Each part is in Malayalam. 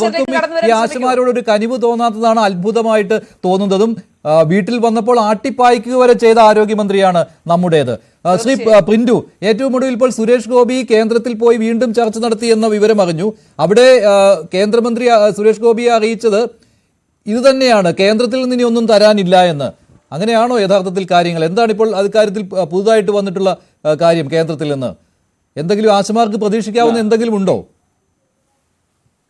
അവർക്കും ഈ ആശമാരോട് ഒരു കനിവ് തോന്നാത്തതാണ് അത്ഭുതമായിട്ട് തോന്നുന്നതും. വീട്ടിൽ വന്നപ്പോൾ ആട്ടിപ്പായിക്കുക വരെ ചെയ്ത ആരോഗ്യമന്ത്രിയാണ് നമ്മുടേത്. ശ്രീ പ്രിന്റു, ഏറ്റവും ഒടുവിൽ ഇപ്പോൾ സുരേഷ് ഗോപി കേന്ദ്രത്തിൽ പോയി വീണ്ടും ചർച്ച നടത്തി എന്ന വിവരം അറിഞ്ഞു. അവിടെ കേന്ദ്രമന്ത്രി സുരേഷ് ഗോപിയെ അറിയിച്ചത് ഇത് തന്നെയാണ്, കേന്ദ്രത്തിൽ നിന്ന് ഇനി ഒന്നും തരാനില്ല എന്ന്. അങ്ങനെയാണോ യഥാർത്ഥത്തിൽ കാര്യങ്ങൾ? എന്താണ് ഇപ്പോൾ അക്കാര്യത്തിൽ പുതുതായിട്ട് വന്നിട്ടുള്ള കാര്യം കേന്ദ്രത്തിൽ നിന്ന്? എന്തെങ്കിലും ആശമാർക്ക് പ്രതീക്ഷിക്കാവുന്ന എന്തെങ്കിലും ഉണ്ടോ?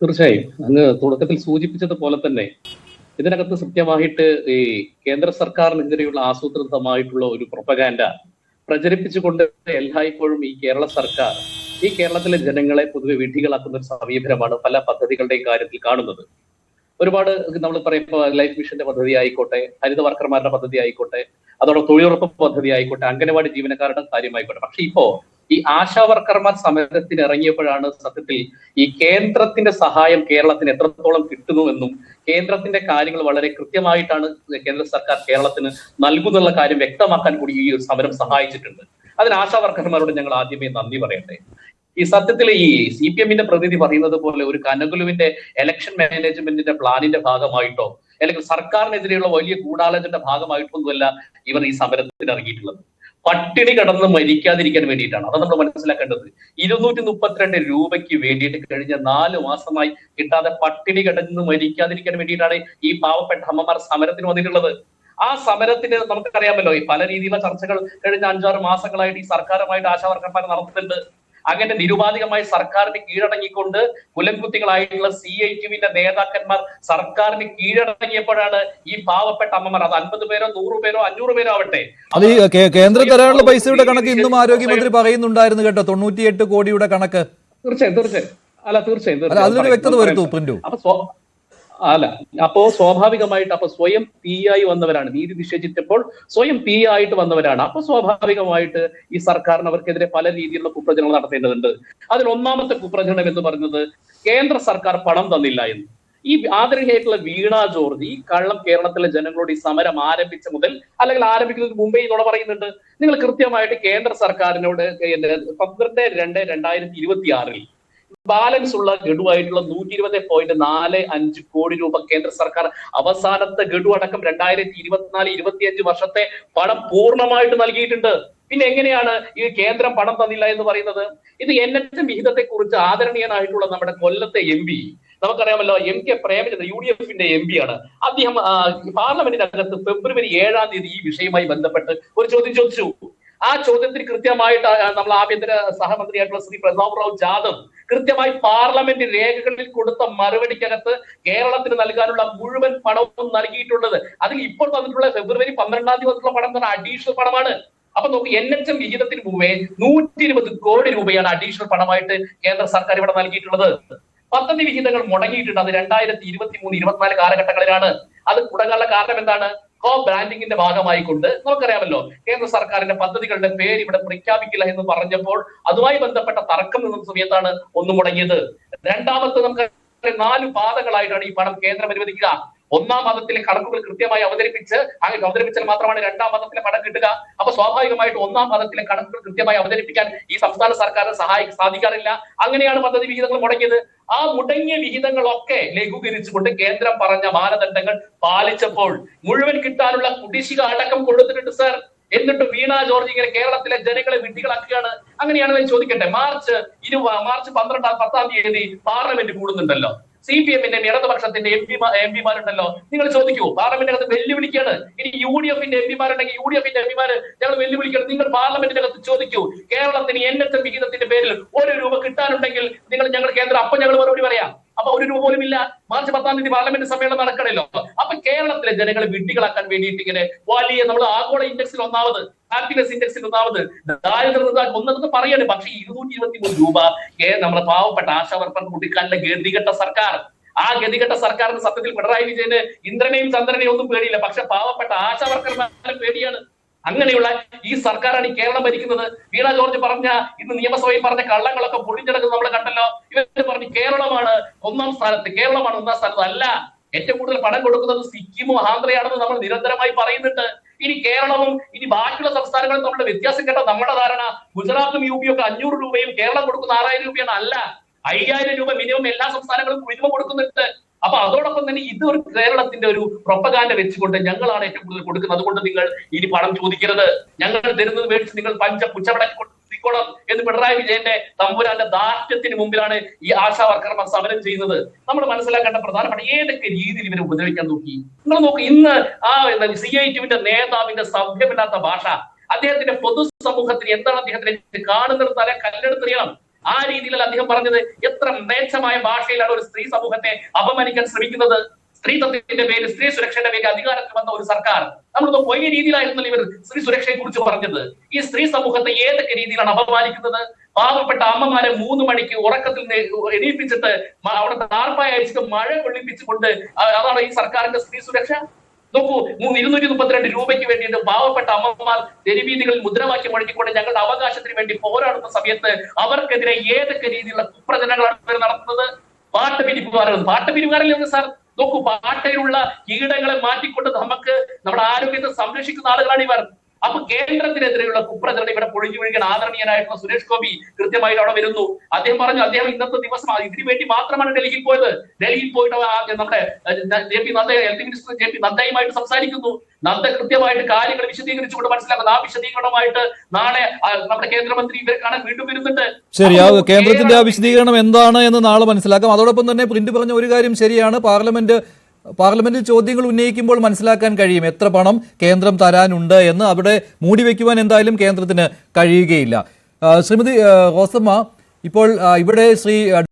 തീർച്ചയായും അങ്ങ് തുടക്കത്തിൽ സൂചിപ്പിച്ചതുപോലെ തന്നെ ഇതിനകത്ത് കൃത്യമായിട്ട് ഈ കേന്ദ്ര സർക്കാരിനെതിരെയുള്ള ആസൂത്രിതമായിട്ടുള്ള ഒരു പ്രൊപ്പഗാൻഡ പ്രചരിപ്പിച്ചുകൊണ്ട് എല്ലായ്പ്പോഴും ഈ കേരള സർക്കാർ ഈ കേരളത്തിലെ ജനങ്ങളെ പൊതുവെ വിഡ്ഢികളാക്കുന്ന ഒരു സമീപനമാണ് പല പദ്ധതികളുടെയും കാര്യത്തിൽ കാണുന്നത്. ഒരുപാട് നമ്മൾ പറയുമ്പോൾ ലൈഫ് മിഷന്റെ പദ്ധതി ആയിക്കോട്ടെ, ഹരിത വർക്കർമാരുടെ പദ്ധതി ആയിക്കോട്ടെ, അതോടെ തൊഴിലുറപ്പ് പദ്ധതി ആയിക്കോട്ടെ, അംഗനവാടി ജീവനക്കാരുടെ കാര്യമായിക്കോട്ടെ. പക്ഷെ ഇപ്പോ ഈ ആശാ വർക്കർമാർ സമരത്തിന് ഇറങ്ങിയപ്പോഴാണ് സത്യത്തിൽ ഈ കേന്ദ്രത്തിന്റെ സഹായം കേരളത്തിന് എത്രത്തോളം കിട്ടുന്നുവെന്നും കേന്ദ്രത്തിന്റെ കാര്യങ്ങൾ വളരെ കൃത്യമായിട്ടാണ് കേന്ദ്ര സർക്കാർ കേരളത്തിന് നൽകുന്നുള്ള കാര്യം വ്യക്തമാക്കാൻ കൂടി ഈ ഒരു സമരം സഹായിച്ചിട്ടുണ്ട്. അതിന് ആശാ വർക്കർമാരോട് ഞങ്ങൾ ആദ്യമേ നന്ദി പറയട്ടെ. ഈ സത്യത്തിൽ ഈ CPM പ്രതിനിധി പറയുന്നത് പോലെ ഒരു കനകുലുവിന്റെ ഇലക്ഷൻ മാനേജ്മെന്റിന്റെ പ്ലാനിന്റെ ഭാഗമായിട്ടോ അല്ലെങ്കിൽ സർക്കാരിനെതിരെയുള്ള വലിയ ഗൂഢാലോചനയുടെ ഭാഗമായിട്ടൊന്നുമല്ല ഇവർ ഈ സമരത്തിന് ഇറങ്ങിയിട്ടുള്ളത്. പട്ടിണി കിടന്ന് മരിക്കാതിരിക്കാൻ വേണ്ടിയിട്ടാണ്. അത് നമ്മൾ മനസ്സിലാക്കേണ്ടത്. 232 രൂപയ്ക്ക് വേണ്ടിയിട്ട് കഴിഞ്ഞ 4 മാസമായി കിട്ടാതെ പട്ടിണി കിടന്ന് മരിക്കാതിരിക്കാൻ വേണ്ടിയിട്ടാണ് ഈ പാവപ്പെട്ട അമ്മമാർ സമരത്തിന് വന്നിട്ടുള്ളത്. ആ സമരത്തിന് നമുക്കറിയാമല്ലോ, ഈ പല രീതിയിലുള്ള ചർച്ചകൾ കഴിഞ്ഞ 5-6 മാസങ്ങളായിട്ട് ഈ സർക്കാരുമായിട്ട് ആശാവർക്കർമാർ നടത്തുന്നുണ്ട്. അങ്ങനെ നിരുപാധികമായി സർക്കാരിന് കീഴടങ്ങിക്കൊണ്ട് കുലംകുത്തികളായിട്ടുള്ള CITUവിന്റെ നേതാക്കന്മാർ സർക്കാരിന് കീഴടങ്ങിയപ്പോഴാണ് ഈ പാവപ്പെട്ട അമ്മമാർ, അത് 50 പേരോ 100 പേരോ 500 പേരോ ആവട്ടെ, അത് കേന്ദ്രം തരാനുള്ള പൈസയുടെ കണക്ക് ഇന്നും ആരോഗ്യമന്ത്രി പറയുന്നുണ്ടായിരുന്നു കേട്ടോ, 98 കോടിയുടെ കണക്ക്. തീർച്ചയായും അതിലൊരു വ്യക്തത വരുത്തൂ പ്രിന്റു. അപ്പോ സ്വാഭാവികമായിട്ട് സ്വയം PI വന്നവരാണ്, നീതി നിഷേധിച്ചപ്പോൾ സ്വയം PI ആയിട്ട് വന്നവരാണ്. അപ്പൊ സ്വാഭാവികമായിട്ട് ഈ സർക്കാരിന് അവർക്കെതിരെ പല രീതിയിലുള്ള കുപ്രചരണങ്ങൾ നടത്തേണ്ടതുണ്ട്. അതിൽ ഒന്നാമത്തെ കുപ്രചരണം എന്ന് പറയുന്നത് കേന്ദ്ര സർക്കാർ പണം തന്നില്ല എന്ന്. ഈ ആദരണീയായിട്ടുള്ള വീണ ജോർജ് ഈ കള്ളം കേരളത്തിലെ ജനങ്ങളോട് ഈ സമരം ആരംഭിച്ച മുതൽ അല്ലെങ്കിൽ ആരംഭിക്കുന്നതിന് മുമ്പേ ഇതോടെ പറയുന്നുണ്ട്. നിങ്ങൾ കൃത്യമായിട്ട് കേന്ദ്ര സർക്കാരിനോട് 12/2/2026 ബാലൻസ് ഉള്ള ഗഡുവായിട്ടുള്ള 120.45 കോടി രൂപ കേന്ദ്ര സർക്കാർ അവസാനത്തെ ഗഡു അടക്കം 2024-25 വർഷത്തെ പണം പൂർണ്ണമായിട്ട് നൽകിയിട്ടുണ്ട്. പിന്നെ എങ്ങനെയാണ് ഈ കേന്ദ്രം പണം തന്നില്ല എന്ന് പറയുന്നത്? ഇത് NHM വിഹിതത്തെ കുറിച്ച് ആദരണീയനായിട്ടുള്ള നമ്മുടെ കൊല്ലത്തെ MP, നമുക്കറിയാമല്ലോ, MK പ്രേമചന്ദ്രൻ UDFന്റെ MP ആണ്. അദ്ദേഹം പാർലമെന്റിനകത്ത് ഫെബ്രുവരി 7-ാം തീയതി ഈ വിഷയവുമായി ബന്ധപ്പെട്ട് ഒരു ചോദ്യം ചോദിച്ചു. ആ ചോദ്യത്തിന് കൃത്യമായിട്ട് നമ്മൾ ആഭ്യന്തര സഹമന്ത്രിയായിട്ടുള്ള ശ്രീ പ്രതാപ് റാവു ജാദവ് കൃത്യമായി പാർലമെന്റ് രേഖകളിൽ കൊടുത്ത മറുപടിക്കകത്ത് കേരളത്തിന് നൽകാനുള്ള മുഴുവൻ പണവും നൽകിയിട്ടുള്ളത്. അതിൽ ഇപ്പോൾ തന്നിട്ടുള്ള ഫെബ്രുവരി 12-ാം തീയതി വന്നിട്ടുള്ള പണം തന്നെ അഡീഷണൽ പണമാണ്. അപ്പൊ നോക്കി, NHM വിഹിതത്തിന് മുമ്പേ 120 കോടി രൂപയാണ് അഡീഷണൽ പണമായിട്ട് കേന്ദ്ര സർക്കാർ ഇവിടെ നൽകിയിട്ടുള്ളത്. പദ്ധതി വിഹിതങ്ങൾ മുടങ്ങിയിട്ടുണ്ട്. അത് 2023-24 കാലഘട്ടങ്ങളിലാണ്. അത് മുടങ്ങാനുള്ള കാരണം എന്താണ്? കോ ബ്രാൻഡിങ്ങിന്റെ ഭാഗമായിക്കൊണ്ട് നമുക്കറിയാമല്ലോ, കേന്ദ്ര സർക്കാരിന്റെ പദ്ധതികളുടെ പേര് ഇവിടെ പ്രഖ്യാപിക്കില്ല എന്ന് പറഞ്ഞപ്പോൾ അതുമായി ബന്ധപ്പെട്ട തർക്കം നിന്ന സമയത്താണ് ഒന്ന് മുടങ്ങിയത്. രണ്ടാമത്തെ നമുക്ക് 4 പാതകളായിട്ടാണ് ഈ പണം കേന്ദ്രം അനുവദിക്കുക. 1-ാം പാദത്തിലെ കണക്കുകൾ കൃത്യമായി അവതരിപ്പിച്ചാൽ മാത്രമാണ് 2-ാം പാദത്തിലെ പണം കിട്ടുക. അപ്പൊ സ്വാഭാവികമായിട്ട് 1-ാം പാദത്തിലെ കണക്കുകൾ കൃത്യമായി അവതരിപ്പിക്കാൻ ഈ സംസ്ഥാന സർക്കാരിന് സാധിക്കാറില്ല. അങ്ങനെയാണ് പദ്ധതി വിഹിതങ്ങൾ മുടങ്ങിയത്. ആ മുടങ്ങിയ വിഹിതങ്ങളൊക്കെ ലഘൂകരിച്ചുകൊണ്ട് കേന്ദ്രം പറഞ്ഞ മാനദണ്ഡങ്ങൾ പാലിച്ചപ്പോൾ മുഴുവൻ കിട്ടാനുള്ള കുടിശ്ശിക അടക്കം കൊടുത്തിട്ടുണ്ട് സർ. എന്നിട്ട് വീണ ജോർജ് ഇങ്ങനെ കേരളത്തിലെ ജനങ്ങളെ വിഡ്ഢികളാക്കുകയാണ്. അങ്ങനെയാണെന്ന് ഞാൻ ചോദിക്കട്ടെ, മാർച്ച് 10-ാം തീയതി പാർലമെന്റ് കൂടുന്നുണ്ടല്ലോ, CPMന്റെ ഇടതുപക്ഷത്തിന്റെ MP മാരുണ്ടല്ലോ, നിങ്ങൾ ചോദിക്കൂ, പാർലമെന്റിനകത്ത് വെല്ലുവിളിക്കാണ്. ഇനി UDFന്റെ MP മാരുണ്ടെങ്കിൽ UDFന്റെ MP ഞങ്ങൾ വെല്ലുവിളിക്കണം. നിങ്ങൾ പാർലമെന്റിനകത്ത് ചോദിക്കൂ, കേരളത്തിന് NHM വിഹിതത്തിന്റെ പേരിൽ 1 രൂപ കിട്ടാനുണ്ടെങ്കിൽ ഞങ്ങൾ കേന്ദ്രം, അപ്പൊ ഞങ്ങൾ മറുപടി പറയാം. അപ്പൊ 1 രൂപ പോലും ഇല്ല. മാർച്ച് 10-ാം തീയതി പാർലമെന്റ് സമ്മേളനം നടക്കണല്ലോ. അപ്പൊ കേരളത്തിലെ ജനങ്ങളെ വിഡ്ഢികളാക്കാൻ വേണ്ടിയിട്ട് ഇങ്ങനെ വലിയ, നമ്മൾ ആഗോള ഇൻഡെക്സിൽ 1-ാമത്, ഹാപ്പിനെസ് ഇൻഡെക്സിൽ 1-ാമത്, ദാരിദ്ര്യത 1 പറയാണ്. പക്ഷേ 223 രൂപ നമ്മുടെ പാവപ്പെട്ട ആശാവർക്കർക്ക് കൊടുക്കാനുള്ള ഗതികെട്ട സർക്കാർ. ആ ഗതികെട്ട സർക്കാരിന് സത്യത്തിൽ പിണറായി വിജയന് ഇന്ദ്രനെയും ചന്ദ്രനെയും ഒന്നും പേടിയില്ല. പക്ഷെ പാവപ്പെട്ട ആശാവർക്കർമാരെ പേടിയാണ്. അങ്ങനെയുള്ള ഈ സർക്കാരാണ് ഈ കേരളം ഭരിക്കുന്നത്. വീണ ജോർജ് ഇന്ന് നിയമസഭയിൽ പറഞ്ഞ കള്ളങ്ങളൊക്കെ പൊളിഞ്ഞെടുക്കുന്നത് നമ്മൾ കണ്ടല്ലോ. ഇവർ പറഞ്ഞു കേരളമാണ് 1-ാം സ്ഥാനത്ത്, കേരളമാണ് 1-ാം സ്ഥാനത്ത്. അല്ല, ഏറ്റവും കൂടുതൽ പണം കൊടുക്കുന്നത് സിക്കിമോ ആന്ധ്രയാണെന്ന് നമ്മൾ നിരന്തരമായി പറയുന്നുണ്ട്. ഇനി കേരളവും ഇനി ബാക്കിയുള്ള സംസ്ഥാനങ്ങളും തമ്മിലുള്ള വ്യത്യാസം കേട്ട നമ്മുടെ ധാരണ ഗുജറാത്തും UP ഒക്കെ 500 രൂപയും കേരളം കൊടുക്കുന്ന 6000 രൂപയാണ്. അല്ല, 5000 രൂപ മിനിമം എല്ലാ സംസ്ഥാനങ്ങളും മിനിമം കൊടുക്കുന്നുണ്ട്. അപ്പൊ അതോടൊപ്പം തന്നെ ഇത് ഒരു കേരളത്തിന്റെ ഒരു പ്രൊപ്പഗാൻഡ വെച്ചുകൊണ്ട് ഞങ്ങളാണ് ഏറ്റവും കൂടുതൽ കൊടുക്കുന്നത്, അതുകൊണ്ട് നിങ്ങൾ ഇനി പണം ചോദിക്കരുത്, ഞങ്ങൾ തരുന്നത് മേടിച്ച് നിങ്ങൾ പുച്ചമടക്കിക്കൊള്ളം എന്ന് പിണറായി വിജയന്റെ തമ്പുരാന്റെ ദാർഢ്യത്തിന് മുമ്പിലാണ് ഈ ആശാ വർക്കർമാർ സമരം ചെയ്യുന്നത്. നമ്മൾ മനസ്സിലാക്കേണ്ട പ്രധാനപ്പെട്ട ഏതൊക്കെ രീതിയിൽ ഇവരെ ഉപദ്രവിക്കാൻ നോക്കി. നിങ്ങൾ നോക്കി, ഇന്ന് ആ CITUവിന്റെ നേതാവിന്റെ സഭ്യമില്ലാത്ത ഭാഷ, അദ്ദേഹത്തിന്റെ പൊതുസമൂഹത്തിന് എന്താണ് അദ്ദേഹത്തിന് കാണുന്നിടത്താലെ കല്ലെടുത്തെറിയണം, ആ രീതിയിലല്ല അദ്ദേഹം പറഞ്ഞത്. എത്ര മ്ലേച്ഛമായ ഭാഷയിലാണ് ഒരു സ്ത്രീ സമൂഹത്തെ അപമാനിക്കാൻ ശ്രമിക്കുന്നത്. സ്ത്രീത്വത്തിന്റെ പേര്, സ്ത്രീ സുരക്ഷയുടെ പേര് അധികാരത്തിൽ വന്ന ഒരു സർക്കാർ, നമ്മളൊന്ന് പോയ രീതിയിലായിരുന്നല്ലോ ഇവർ സ്ത്രീ സുരക്ഷയെ കുറിച്ച് പറഞ്ഞത്. ഈ സ്ത്രീ സമൂഹത്തെ ഏതൊക്കെ രീതിയിലാണ് അപമാനിക്കുന്നത്. പാവപ്പെട്ട അമ്മമാരെ 3 മണിക്ക് ഉറക്കത്തിൽ എണീപ്പിച്ചിട്ട് അവിടെ താർപ്പായ അയച്ചിട്ട് മഴ കൊള്ളിപ്പിച്ചുകൊണ്ട് അതാണ് ഈ സർക്കാരിന്റെ സ്ത്രീ സുരക്ഷ. നോക്കൂ, 232 രൂപയ്ക്ക് വേണ്ടിയിട്ട് പാവപ്പെട്ട അമ്മമാർ തെരുവീതികളിൽ മുദ്രാവാക്യം മുഴക്കിക്കൊണ്ട് ഞങ്ങളുടെ അവകാശത്തിന് വേണ്ടി പോരാടുന്ന സമയത്ത് അവർക്കെതിരെ ഏതൊക്കെ രീതിയിലുള്ള കുപ്രചരണങ്ങളാണ് ഇവർ നടത്തുന്നത്. പാട്ടുപിരിവുകാരിൽ സാർ നോക്കൂ, പാട്ടയിലുള്ള കീടങ്ങളെ മാറ്റിക്കൊണ്ട് നമുക്ക് നമ്മുടെ ആരോഗ്യത്തെ സംരക്ഷിക്കുന്ന ആളുകളാണ് ഇവർ. അപ്പൊ കേന്ദ്രത്തിനെതിരെയുള്ള കുപ്രചരണം ഇവിടെ പൊളിഞ്ഞു വീഴുകയാണ്. ആദരണീയനായിട്ടുള്ള സുരേഷ് ഗോപി കൃത്യമായിട്ട് അവിടെ വരുന്നു. അദ്ദേഹം പറഞ്ഞു, അദ്ദേഹം ഇന്നത്തെ ദിവസം ഇതിനു വേണ്ടി മാത്രമാണ് ഡൽഹിയിൽ പോയത്. ഡൽഹിയിൽ പോയിട്ട് നമ്മുടെ ഹെൽത്ത് മിനിസ്റ്റർ JP നദ്ദയുമായിട്ട് സംസാരിക്കുന്നു. നദ്ദ കൃത്യമായിട്ട് കാര്യങ്ങൾ വിശദീകരിച്ചുകൊണ്ട് മനസ്സിലാക്കുന്നു. ആ വിശദീകരണമായിട്ട് നാളെ നമ്മുടെ കേന്ദ്രമന്ത്രി ഇവരെ കാണാൻ വീണ്ടും വരുന്നുണ്ട്. ശരി, ആ കേന്ദ്രത്തിന്റെ ആ വിശദീകരണം എന്താണ് എന്ന് നാളെ മനസ്സിലാക്കാം. അതോടൊപ്പം തന്നെ പ്രിന്റ് പറഞ്ഞ ഒരു കാര്യം ശരിയാണ്, പാർലമെന്റിൽ ചോദ്യങ്ങൾ ഉന്നയിക്കുമ്പോൾ മനസ്സിലാക്കാൻ കഴിയും എത്ര പണം കേന്ദ്രം തരാനുണ്ട് എന്ന്. അവിടെ മൂടി വയ്ക്കുവാൻ എന്തായാലും കേന്ദ്രത്തിന് കഴിയുകയില്ല. ശ്രീമതി റോസമ്മ, ഇപ്പോൾ ഇവിടെ ശ്രീ